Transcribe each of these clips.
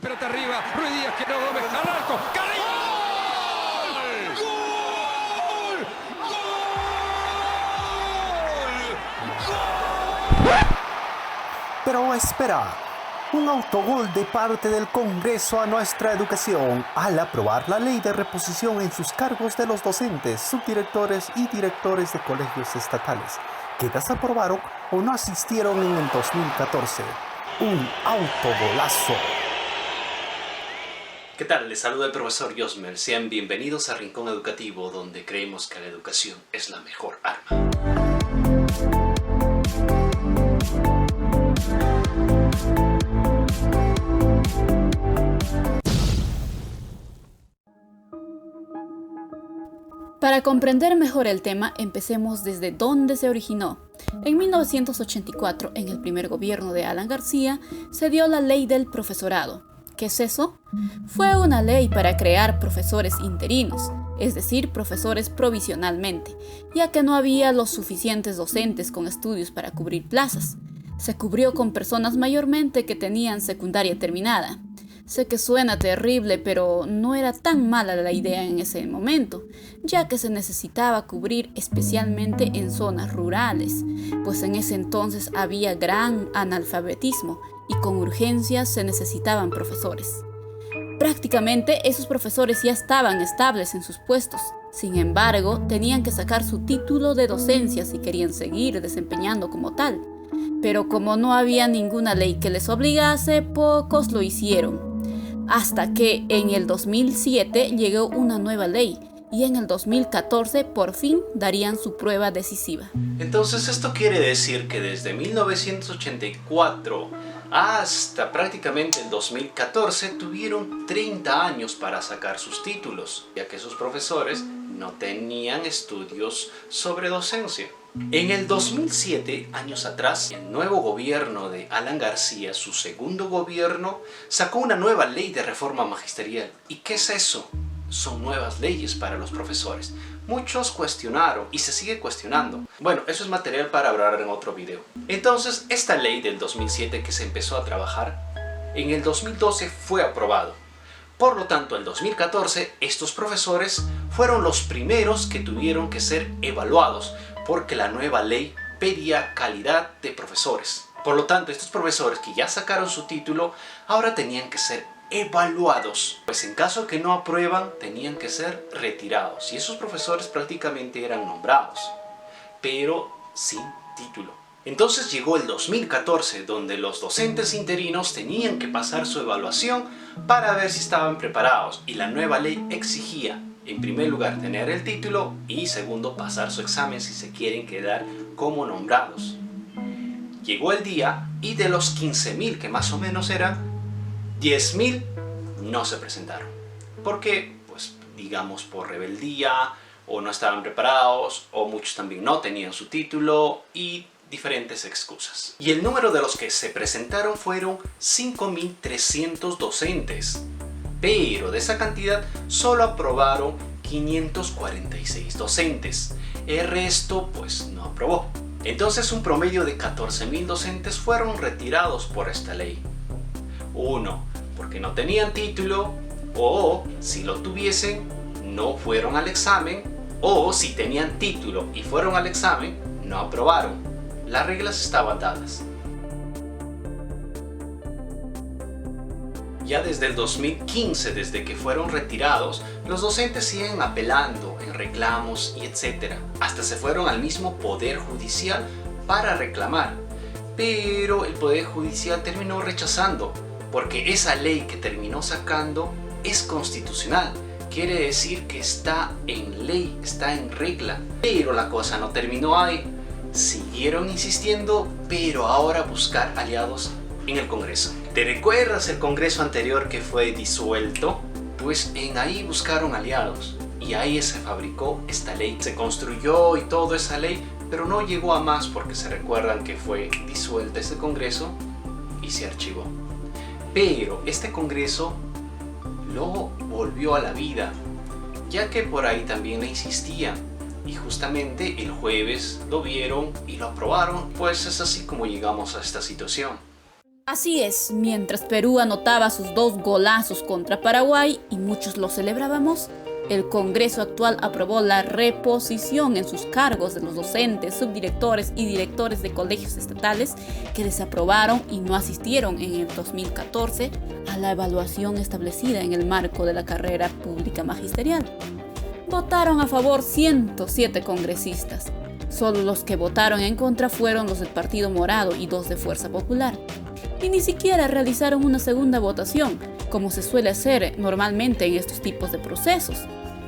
Pelota arriba, Ruiz Díaz que no, Gómez al arco, Carrillo. Pero espera, un autogol de parte del Congreso a nuestra educación al aprobar la ley de reposición en sus cargos de los docentes, subdirectores y directores de colegios estatales, que desaprobaron o no asistieron en el 2014. Un autogolazo. ¿Qué tal? Les saluda el profesor Yosmer. Sean bienvenidos a Rincón Educativo, donde creemos que la educación es la mejor arma. Para comprender mejor el tema, empecemos desde dónde se originó. En 1984, en el primer gobierno de Alan García, se dio la Ley del Profesorado. ¿Qué es eso? Fue una ley para crear profesores interinos, es decir, profesores provisionalmente, ya que no había los suficientes docentes con estudios para cubrir plazas. Se cubrió con personas mayormente que tenían secundaria terminada. Sé que suena terrible, pero no era tan mala la idea en ese momento, ya que se necesitaba cubrir especialmente en zonas rurales, pues en ese entonces había gran analfabetismo y con urgencia se necesitaban profesores. Prácticamente esos profesores ya estaban estables en sus puestos, sin embargo, tenían que sacar su título de docencia si querían seguir desempeñando como tal. Pero como no había ninguna ley que les obligase, pocos lo hicieron. Hasta que en el 2007 llegó una nueva ley y en el 2014 por fin darían su prueba decisiva. Entonces esto quiere decir que desde 1984 hasta prácticamente el 2014 tuvieron 30 años para sacar sus títulos, ya que sus profesores no tenían estudios sobre docencia. En el 2007, años atrás, el nuevo gobierno de Alan García, su segundo gobierno, sacó una nueva ley de reforma magisterial. ¿Y qué es eso? Son nuevas leyes para los profesores. Muchos cuestionaron y se sigue cuestionando. Bueno, eso es material para hablar en otro video. Entonces, esta ley del 2007 que se empezó a trabajar, en el 2012 fue aprobado. Por lo tanto, en 2014, estos profesores fueron los primeros que tuvieron que ser evaluados, porque la nueva ley pedía calidad de profesores. Por lo tanto, estos profesores que ya sacaron su título, ahora tenían que ser evaluados. Pues en caso que no aprueban, tenían que ser retirados. Y esos profesores prácticamente eran nombrados, pero sin título. Entonces llegó el 2014, donde los docentes interinos tenían que pasar su evaluación para ver si estaban preparados. Y la nueva ley exigía, en primer lugar, tener el título y segundo, pasar su examen si se quieren quedar como nombrados. Llegó el día y de los 15.000 que más o menos eran, 10.000 no se presentaron. ¿Por qué? Pues digamos por rebeldía, o no estaban preparados, o muchos también no tenían su título y diferentes excusas. Y el número de los que se presentaron fueron 5.300 docentes. Pero de esa cantidad solo aprobaron 546 docentes. El resto pues no aprobó. Entonces un promedio de 14.000 docentes fueron retirados por esta ley. Uno, porque no tenían título, o si lo tuviesen, no fueron al examen, o si tenían título y fueron al examen, no aprobaron. Las reglas estaban dadas. Ya desde el 2015, desde que fueron retirados, los docentes siguen apelando en reclamos y etc. Hasta se fueron al mismo Poder Judicial para reclamar. Pero el Poder Judicial terminó rechazando, porque esa ley que terminó sacando es constitucional. Quiere decir que está en ley, está en regla. Pero la cosa no terminó ahí. Siguieron insistiendo, pero ahora buscar aliados en el Congreso. ¿Te recuerdas el Congreso anterior que fue disuelto? Pues en ahí buscaron aliados y ahí se fabricó esta ley. Se construyó y toda esa ley, pero no llegó a más porque se recuerdan que fue disuelto ese Congreso y se archivó. Pero este Congreso lo volvió a la vida, ya que por ahí también le insistían. Y justamente el jueves lo vieron y lo aprobaron, pues es así como llegamos a esta situación. Así es, mientras Perú anotaba sus 2 golazos contra Paraguay y muchos lo celebrábamos, el Congreso actual aprobó la reposición en sus cargos de los docentes, subdirectores y directores de colegios estatales que desaprobaron y no asistieron en el 2014 a la evaluación establecida en el marco de la carrera pública magisterial. Votaron a favor 107 congresistas. Solo los que votaron en contra fueron los del Partido Morado y 2 de Fuerza Popular. Y ni siquiera realizaron una segunda votación, como se suele hacer normalmente en estos tipos de procesos.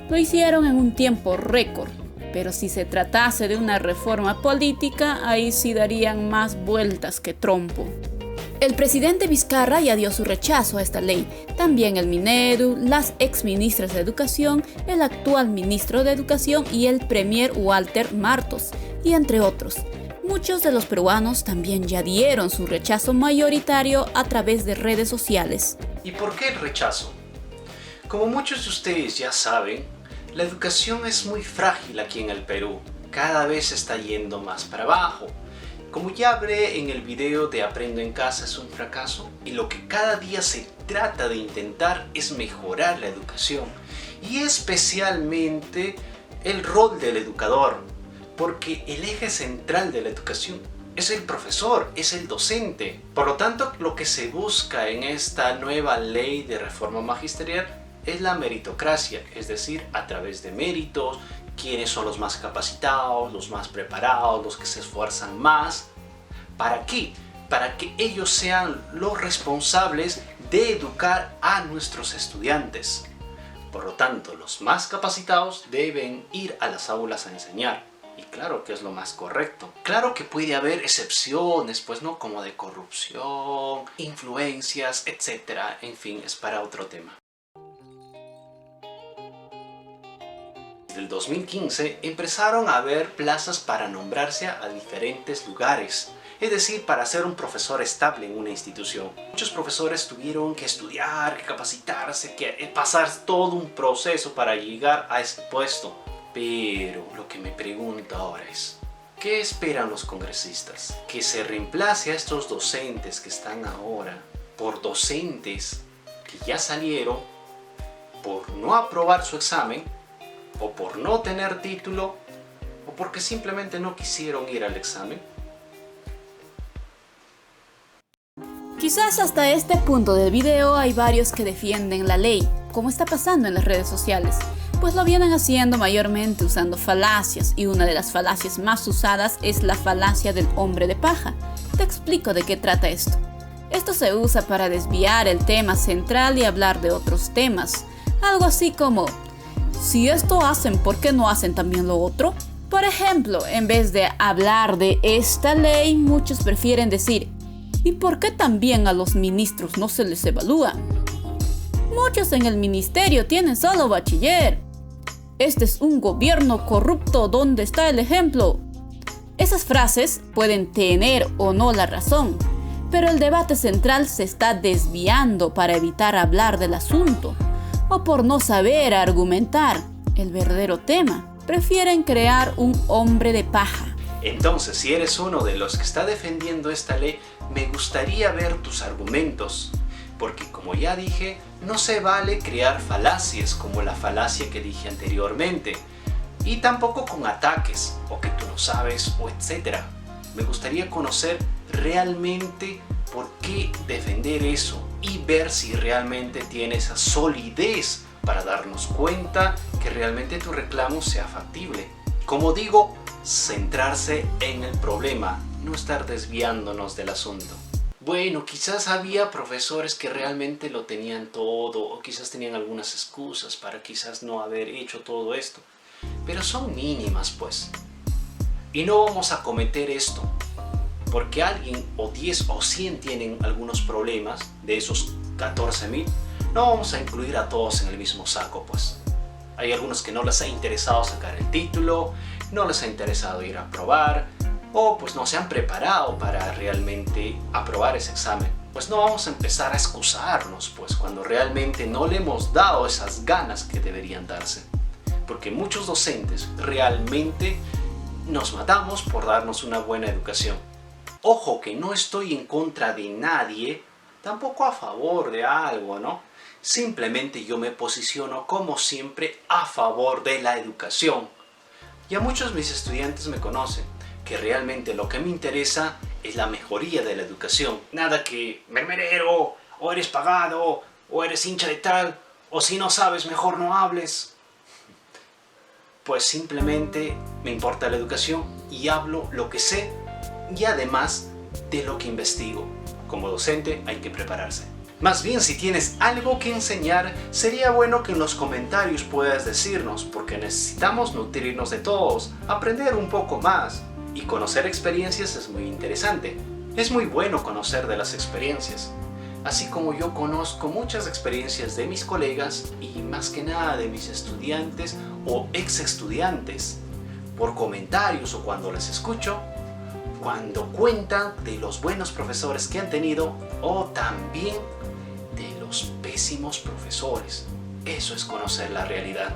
Lo hicieron en un tiempo récord, pero si se tratase de una reforma política, ahí sí darían más vueltas que trompo. El presidente Vizcarra ya dio su rechazo a esta ley, también el Minedu, las exministras de Educación, el actual ministro de Educación y el premier Walter Martos, y entre otros. Muchos de los peruanos también ya dieron su rechazo mayoritario a través de redes sociales. ¿Y por qué el rechazo? Como muchos de ustedes ya saben, la educación es muy frágil aquí en el Perú. Cada vez está yendo más para abajo. Como ya hablé en el video de Aprendo en Casa es un fracaso, y lo que cada día se trata de intentar es mejorar la educación, y especialmente el rol del educador, porque el eje central de la educación es el profesor, es el docente. Por lo tanto, lo que se busca en esta nueva ley de reforma magisterial es la meritocracia, es decir, a través de méritos, quiénes son los más capacitados, los más preparados, los que se esfuerzan más. ¿Para qué? Para que ellos sean los responsables de educar a nuestros estudiantes. Por lo tanto, los más capacitados deben ir a las aulas a enseñar. Y claro que es lo más correcto. Claro que puede haber excepciones, pues no, como de corrupción, influencias, etc. En fin, es para otro tema. Desde el 2015 empezaron a haber plazas para nombrarse a diferentes lugares. Es decir, para ser un profesor estable en una institución. Muchos profesores tuvieron que estudiar, que capacitarse, que pasar todo un proceso para llegar a ese puesto. Pero lo que me pregunto ahora es, ¿qué esperan los congresistas? ¿Que se reemplace a estos docentes que están ahora por docentes que ya salieron por no aprobar su examen, o por no tener título, o porque simplemente no quisieron ir al examen? Quizás hasta este punto del video hay varios que defienden la ley, como está pasando en las redes sociales, pues lo vienen haciendo mayormente usando falacias, y una de las falacias más usadas es la falacia del hombre de paja. Te explico de qué trata esto. Esto se usa para desviar el tema central y hablar de otros temas, algo así como: si esto hacen, ¿por qué no hacen también lo otro? Por ejemplo, en vez de hablar de esta ley, muchos prefieren decir: ¿y por qué también a los ministros no se les evalúa? Muchos en el ministerio tienen solo bachiller. Este es un gobierno corrupto, ¿dónde está el ejemplo? Esas frases pueden tener o no la razón, pero el debate central se está desviando para evitar hablar del asunto, o por no saber argumentar el verdadero tema. Prefieren crear un hombre de paja. Entonces, si eres uno de los que está defendiendo esta ley, me gustaría ver tus argumentos. Porque como ya dije, no se vale crear falacias como la falacia que dije anteriormente. Y tampoco con ataques, o que tú no sabes, o etc. Me gustaría conocer realmente por qué defender eso y ver si realmente tiene esa solidez para darnos cuenta que realmente tu reclamo sea factible. Como digo, centrarse en el problema, no estar desviándonos del asunto. Bueno, quizás había profesores que realmente lo tenían todo, o quizás tenían algunas excusas para quizás no haber hecho todo esto, pero son mínimas pues. Y no vamos a cometer esto porque alguien o 10 o 100 tienen algunos problemas. De esos 14.000, no vamos a incluir a todos en el mismo saco pues. Hay algunos que no les ha interesado sacar el título, no les ha interesado ir a probar, o pues no se han preparado para realmente aprobar ese examen. Pues no vamos a empezar a excusarnos pues cuando realmente no le hemos dado esas ganas que deberían darse. Porque muchos docentes realmente nos matamos por darnos una buena educación. Ojo que no estoy en contra de nadie, tampoco a favor de algo, ¿no? Simplemente yo me posiciono como siempre a favor de la educación. Ya muchos de mis estudiantes me conocen, que realmente lo que me interesa es la mejoría de la educación. Nada que mermelero, o eres pagado, o eres hincha de tal, o si no sabes mejor no hables. Pues simplemente me importa la educación y hablo lo que sé y además de lo que investigo. Como docente hay que prepararse. Más bien, si tienes algo que enseñar, sería bueno que en los comentarios puedas decirnos, porque necesitamos nutrirnos de todos, aprender un poco más, y conocer experiencias es muy interesante. Es muy bueno conocer de las experiencias, así como yo conozco muchas experiencias de mis colegas y más que nada de mis estudiantes o ex estudiantes, por comentarios o cuando les escucho, cuando cuentan de los buenos profesores que han tenido o también de los pésimos profesores. Eso es conocer la realidad.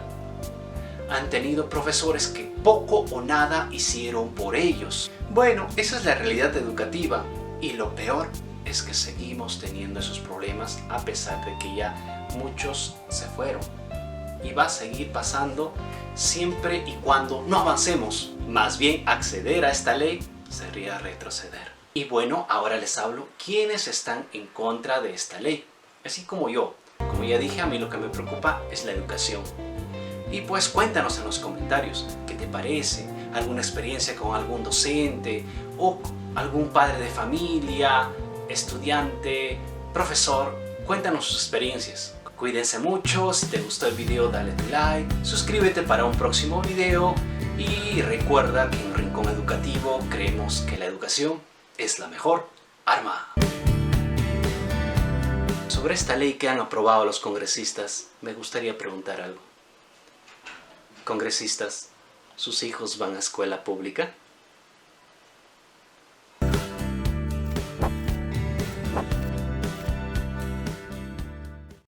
Han tenido profesores que poco o nada hicieron por ellos. Bueno, esa es la realidad educativa y lo peor es que seguimos teniendo esos problemas a pesar de que ya muchos se fueron. Y va a seguir pasando siempre y cuando no avancemos. Más bien acceder a esta ley sería retroceder. Y bueno, ahora les hablo quiénes están en contra de esta ley. Así como yo. Como ya dije, a mí lo que me preocupa es la educación. Y pues cuéntanos en los comentarios qué te parece, alguna experiencia con algún docente o algún padre de familia, estudiante, profesor. Cuéntanos sus experiencias. Cuídense mucho, si te gustó el video dale tu like, suscríbete para un próximo video y recuerda que en Rincón Educativo creemos que la educación es la mejor arma. Sobre esta ley que han aprobado los congresistas, me gustaría preguntar algo. Congresistas, ¿sus hijos van a escuela pública?